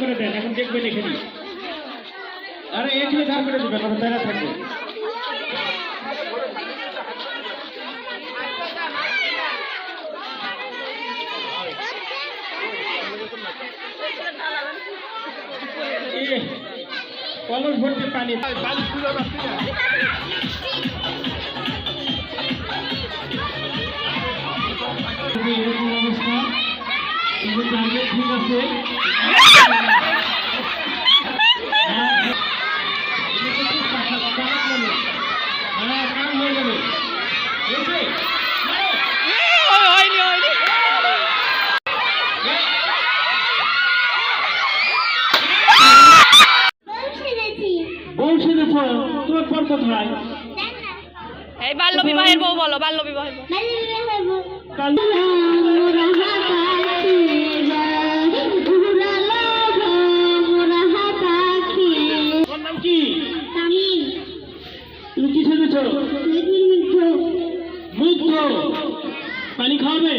করে দেন, এখন দেখবেন এখানে। আরে এখানে দাঁড় করে দেবেন, আমরা দাঁড়া থাকবে। কলস ভর্তি পানি, পানি তুলে রাখছি না। এরকম অবস্থা, কিন্তু টার্গেট ঠিক আছে। কাম হয়ে যাবে। তোমার পর কোথায়? এই বাল্য বিবাহের বউ বলো, বাল্য বিবাহের বউ। তোমার নাম কি? তুমি কি সেজেছ? মুগ্ধ। পানি খাওয়াবে?